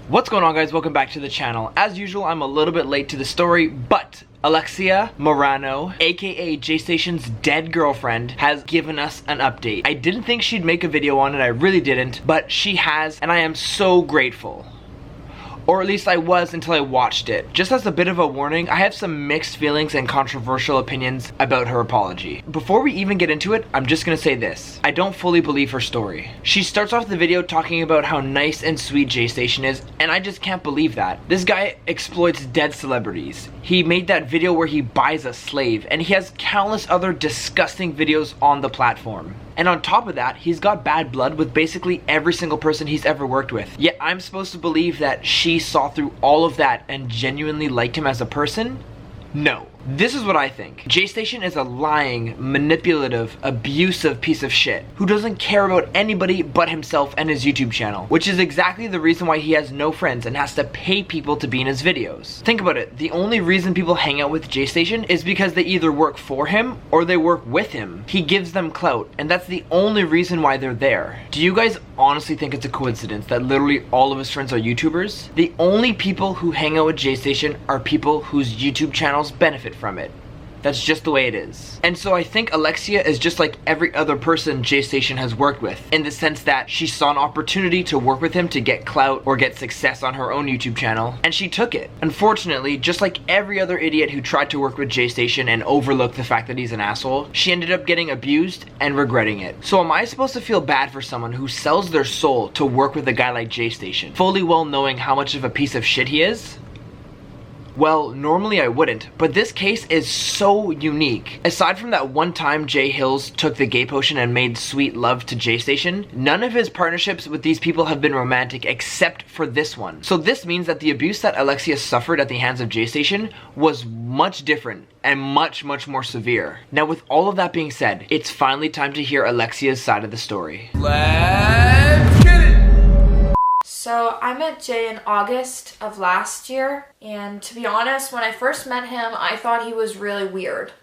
What's going on, guys? Welcome back to the channel. As usual, I'm a little bit late to the story, but Alexia Marano, aka JayStation's dead girlfriend, has given us an update. I didn't think she'd make a video on it, I really didn't, but she has, and I am so grateful. Or at least I was until I watched it. Just as a bit of a warning, I have some mixed feelings and controversial opinions about her apology. Before we even get into it, I'm just gonna say this. I don't fully believe her story. She starts off the video talking about how nice and sweet JayStation is, and I just can't believe that. This guy exploits dead celebrities. He made that video where he buys a slave, and he has countless other disgusting videos on the platform. And on top of that, he's got bad blood with basically every single person he's ever worked with. Yet I'm supposed to believe that she saw through all of that and genuinely liked him as a person? No. This is what I think. JayStation is a lying, manipulative, abusive piece of shit who doesn't care about anybody but himself and his YouTube channel, which is exactly the reason why he has no friends and has to pay people to be in his videos. Think about it. The only reason people hang out with JayStation is because they either work for him or they work with him. He gives them clout, and that's the only reason why they're there. Do you guys honestly think it's a coincidence that literally all of his friends are YouTubers? The only people who hang out with JayStation are people whose YouTube channels benefit from it. That's just the way it is. And so I think Alexia is just like every other person JayStation has worked with, in the sense that she saw an opportunity to work with him to get clout or get success on her own YouTube channel, and she took it. Unfortunately, just like every other idiot who tried to work with JayStation and overlooked the fact that he's an asshole, she ended up getting abused and regretting it. So am I supposed to feel bad for someone who sells their soul to work with a guy like JayStation, fully well knowing how much of a piece of shit he is? Well, normally I wouldn't, but this case is so unique. Aside from that one time Jay Hills took the gay potion and made sweet love to JayStation, none of his partnerships with these people have been romantic except for this one. So this means that the abuse that Alexia suffered at the hands of JayStation was much different and much more severe. Now, with all of that being said, it's finally time to hear Alexia's side of the story. Let's get it! So I met Jay in August of last year, and to be honest, when I first met him, I thought he was really weird.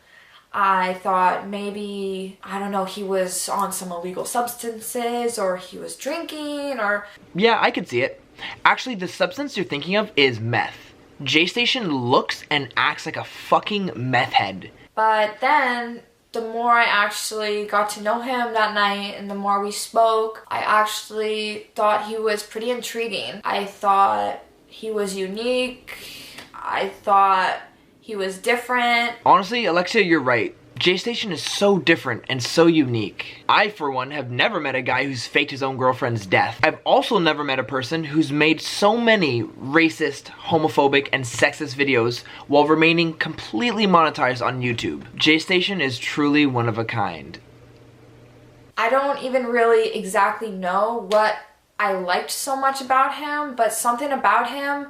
I thought maybe, I don't know, he was on some illegal substances, or he was drinking, or... Yeah, I could see it. Actually, the substance you're thinking of is meth. JayStation looks and acts like a fucking meth head. But then, the more I actually got to know him that night and the more we spoke, I actually thought he was pretty intriguing. I thought he was unique. I thought he was different. Honestly, Alexia, you're right. JayStation is so different and so unique. I, for one, have never met a guy who's faked his own girlfriend's death. I've also never met a person who's made so many racist, homophobic, and sexist videos while remaining completely monetized on YouTube. JayStation is truly one of a kind. I don't even really exactly know what I liked so much about him, but something about him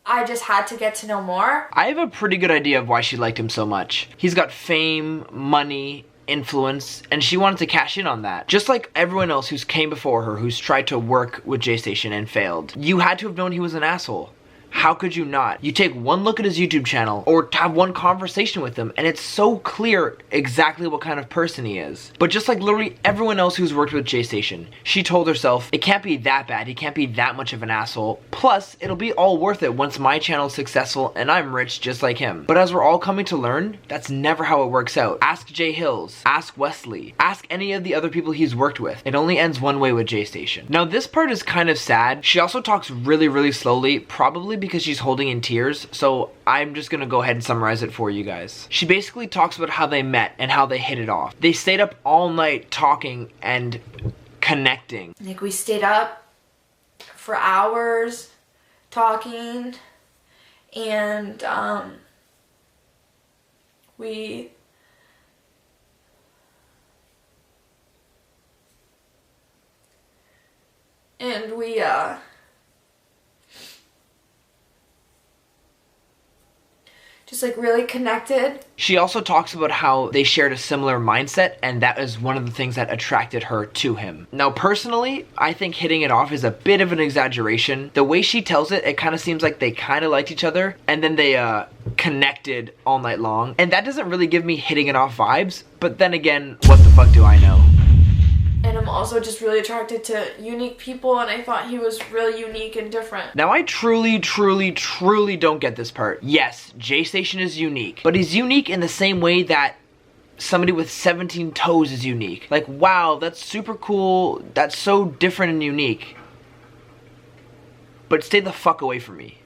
I just had to get to know more. I have a pretty good idea of why she liked him so much. He's got fame, money, influence, and she wanted to cash in on that. Just like everyone else who's came before her who's tried to work with JayStation and failed. You had to have known he was an asshole. How could you not? You take one look at his YouTube channel or have one conversation with him and it's so clear exactly what kind of person he is. But just like literally everyone else who's worked with JayStation, she told herself, it can't be that bad, he can't be that much of an asshole. Plus, it'll be all worth it once my channel's successful and I'm rich just like him. But as we're all coming to learn, that's never how it works out. Ask Jay Hills, ask Wesley, ask any of the other people he's worked with. It only ends one way with JayStation. Now this part is kind of sad. She also talks really slowly, probably because she's holding in tears, so I'm just gonna go ahead and summarize it for you guys. She basically talks about how they met and how they hit it off. They stayed up all night talking and connecting. Like, we stayed up for hours talking, and we just like really connected. She also talks about how they shared a similar mindset, and that is one of the things that attracted her to him. Now personally, I think hitting it off is a bit of an exaggeration. The way she tells it, it kind of seems like they kind of liked each other and then they connected all night long, and that doesn't really give me hitting it off vibes, but then again, what the fuck do I know? In a I'm also just really attracted to unique people, and I thought he was really unique and different. Now I truly don't get this part. Yes, JayStation is unique, but he's unique in the same way that somebody with 17 toes is unique. Like, wow, that's super cool. That's so different and unique. But stay the fuck away from me,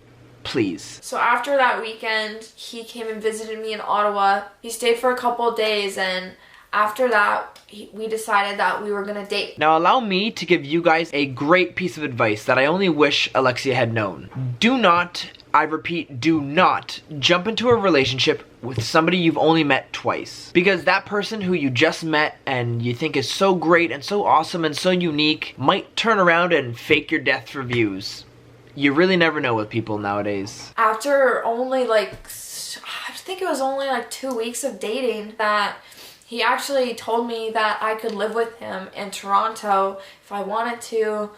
please. So after that weekend, he came and visited me in Ottawa. He stayed for a couple of days, and after that, we decided that we were gonna date. Now allow me to give you guys a great piece of advice that I only wish Alexia had known. Do not, I repeat, do not jump into a relationship with somebody you've only met twice. Because that person who you just met and you think is so great and so awesome and so unique might turn around and fake your death for views. You really never know with people nowadays. After only I think it was only 2 weeks of dating, that he actually told me that I could live with him in Toronto if I wanted to.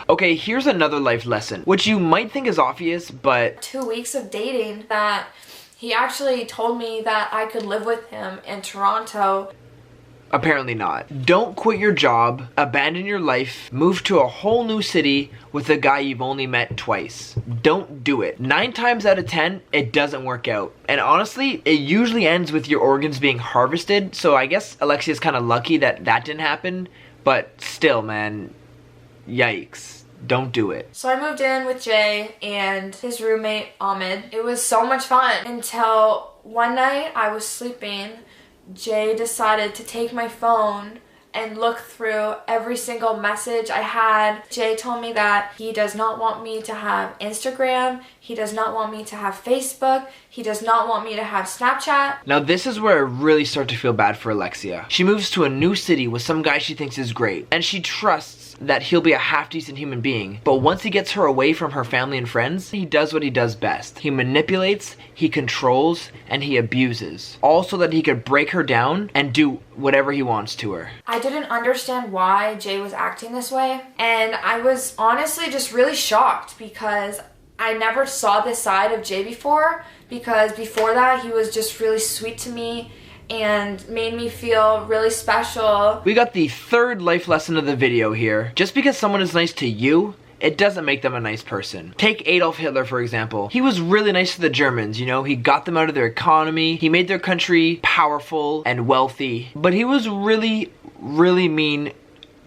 Okay, here's another life lesson, which you might think is obvious, but 2 weeks of dating, that he actually told me that I could live with him in Toronto. Apparently not. Don't quit your job, abandon your life, move to a whole new city with a guy you've only met twice. Don't do it. 9 times out of 10, it doesn't work out. And honestly, it usually ends with your organs being harvested, so I guess Alexia's kind of lucky that that didn't happen, but still, man, yikes. Don't do it. So I moved in with Jay and his roommate, Ahmed. It was so much fun until one night I was sleeping. Jay decided to take my phone and look through every single message I had. Jay told me that he does not want me to have Instagram, he does not want me to have Facebook, he does not want me to have Snapchat. Now this is where I really start to feel bad for Alexia. She moves to a new city with some guy she thinks is great, and she trusts that he'll be a half-decent human being. But once he gets her away from her family and friends, he does what he does best. He manipulates, he controls, and he abuses. All so that he could break her down and do whatever he wants to her. I didn't understand why Jay was acting this way, and I was honestly just really shocked because I never saw this side of Jay before, because before that he was just really sweet to me and made me feel really special. We got the third life lesson of the video here. Just because someone is nice to you, it doesn't make them a nice person. Take Adolf Hitler, for example. He was really nice to the Germans, you know? He got them out of their economy, he made their country powerful and wealthy, but he was really mean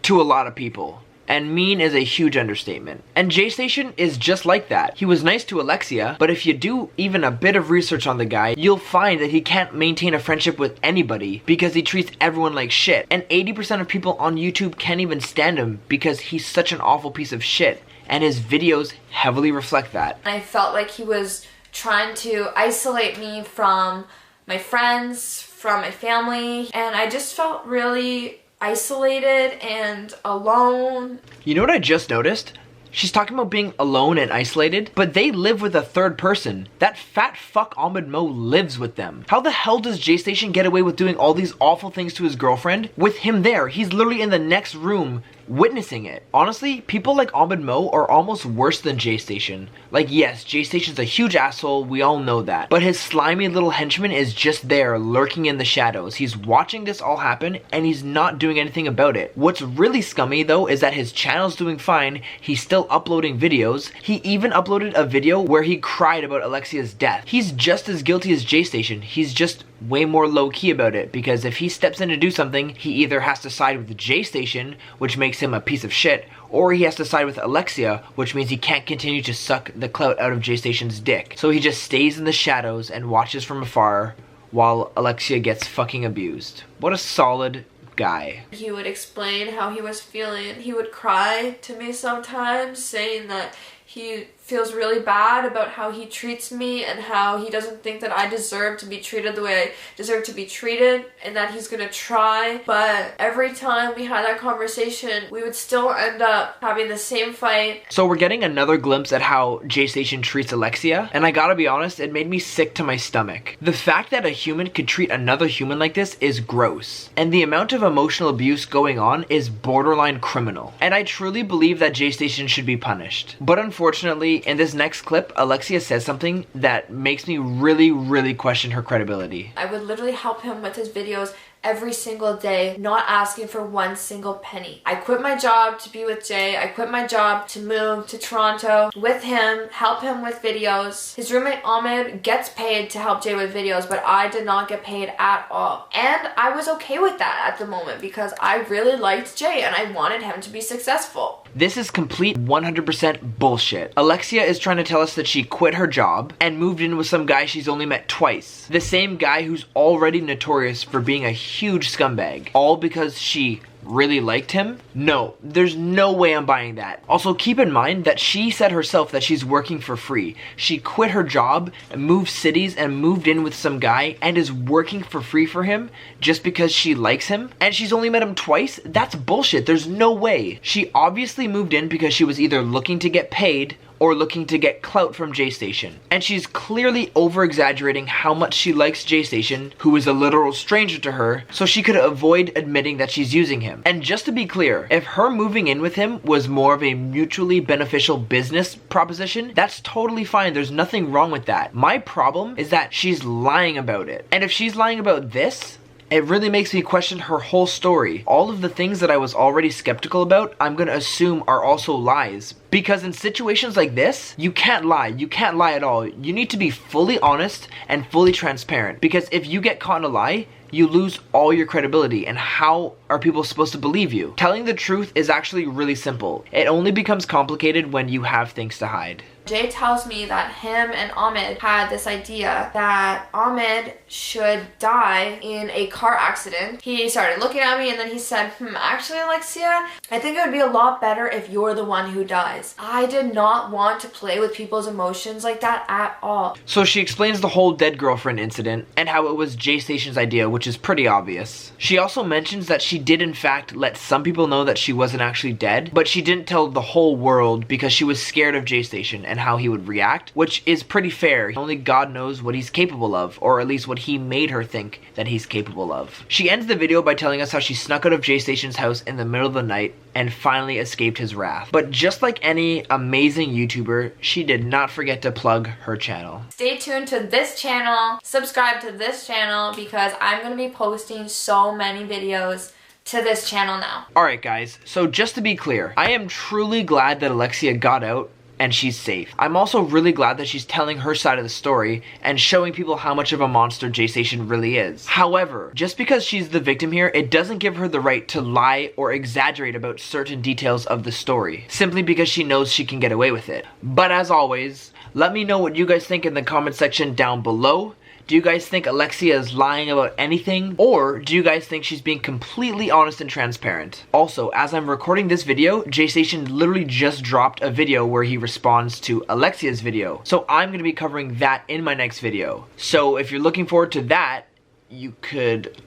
to a lot of people. And mean is a huge understatement. And JayStation is just like that. He was nice to Alexia, but if you do even a bit of research on the guy, you'll find that he can't maintain a friendship with anybody because he treats everyone like shit. And 80% of people on YouTube can't even stand him because he's such an awful piece of shit. And his videos heavily reflect that. I felt like he was trying to isolate me from my friends, from my family, and I just felt really isolated and alone. You know what I just noticed? She's talking about being alone and isolated, but they live with a third person. That fat fuck AlmondMo lives with them. How the hell does JayStation get away with doing all these awful things to his girlfriend with him there? He's literally in the next room witnessing it. Honestly, people like AlmondMo are almost worse than JayStation. Like, yes, JayStation's a huge asshole, we all know that. But his slimy little henchman is just there, lurking in the shadows. He's watching this all happen, and he's not doing anything about it. What's really scummy, though, is that his channel's doing fine. He's still uploading videos. He even uploaded a video where he cried about Alexia's death. He's just as guilty as JayStation. He's just way more low-key about it, because if he steps in to do something, he either has to side with JayStation, which makes him a piece of shit, or he has to side with Alexia, which means he can't continue to suck the clout out of JayStation's dick. So he just stays in the shadows and watches from afar while Alexia gets fucking abused. What a solid guy. He would explain how he was feeling. He would cry to me sometimes, saying that he feels really bad about how he treats me and how he doesn't think that I deserve to be treated the way I deserve to be treated, and that he's gonna try. But every time we had that conversation, we would still end up having the same fight. So we're getting another glimpse at how JayStation treats Alexia, and I gotta be honest, it made me sick to my stomach. The fact that a human could treat another human like this is gross, and the amount of emotional abuse going on is borderline criminal. And I truly believe that JayStation should be punished. But unfortunately, in this next clip, Alexia says something that makes me really question her credibility. I would literally help him with his videos every single day, not asking for one single penny. I quit my job to be with Jay. I quit my job to move to Toronto with him, help him with videos. His roommate Ahmed gets paid to help Jay with videos, but I did not get paid at all. And I was okay with that at the moment because I really liked Jay and I wanted him to be successful. This is complete 100% bullshit. Alexia is trying to tell us that she quit her job and moved in with some guy she's only met twice. The same guy who's already notorious for being a huge scumbag. All because she really liked him? No, there's no way I'm buying that. Also, keep in mind that she said herself that she's working for free. She quit her job, moved cities, and moved in with some guy and is working for free for him just because she likes him? And she's only met him twice? That's bullshit. There's no way. She obviously moved in because she was either looking to get paid or looking to get clout from JayStation. And she's clearly over-exaggerating how much she likes JayStation, who is a literal stranger to her, so she could avoid admitting that she's using him. And just to be clear, if her moving in with him was more of a mutually beneficial business proposition, that's totally fine. There's nothing wrong with that. My problem is that she's lying about it. And if she's lying about this, it really makes me question her whole story. All of the things that I was already skeptical about, I'm gonna assume are also lies. Because in situations like this, you can't lie. You can't lie at all. You need to be fully honest and fully transparent. Because if you get caught in a lie, you lose all your credibility, and how are people supposed to believe you? Telling the truth is actually really simple. It only becomes complicated when you have things to hide. Jay tells me that him and Ahmed had this idea that Ahmed should die in a car accident. He started looking at me and then he said, actually Alexia, I think it would be a lot better if you're the one who dies. I did not want to play with people's emotions like that at all. So she explains the whole dead girlfriend incident and how it was JayStation's idea, which is pretty obvious. She also mentions that she did in fact let some people know that she wasn't actually dead, but she didn't tell the whole world because she was scared of JayStation and how he would react, which is pretty fair. Only God knows what he's capable of, or at least what he made her think that he's capable of. She ends the video by telling us how she snuck out of JayStation's house in the middle of the night and finally escaped his wrath. But just like any amazing YouTuber, she did not forget to plug her channel. Stay tuned to this channel, subscribe to this channel, because I'm going to be posting so many videos to this channel now. Alright guys, so just to be clear, I am truly glad that Alexia got out and she's safe. I'm also really glad that she's telling her side of the story and showing people how much of a monster JayStation really is. However, just because she's the victim here, it doesn't give her the right to lie or exaggerate about certain details of the story, simply because she knows she can get away with it. But as always, let me know what you guys think in the comment section down below. Do you guys think Alexia is lying about anything? Or do you guys think she's being completely honest and transparent? Also, as I'm recording this video, JayStation literally just dropped a video where he responds to Alexia's video. So I'm going to be covering that in my next video. So if you're looking forward to that, you could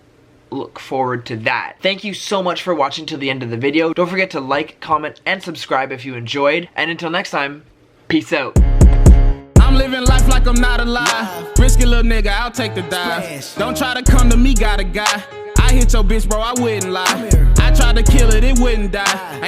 look forward to that. Thank you so much for watching till the end of the video. Don't forget to like, comment, and subscribe if you enjoyed. And until next time, peace out. I'm living life like I'm not alive. Risky little nigga, I'll take the dive. Don't try to come to me, got a guy. I hit your bitch, bro, I wouldn't lie. I tried to kill it, it wouldn't die.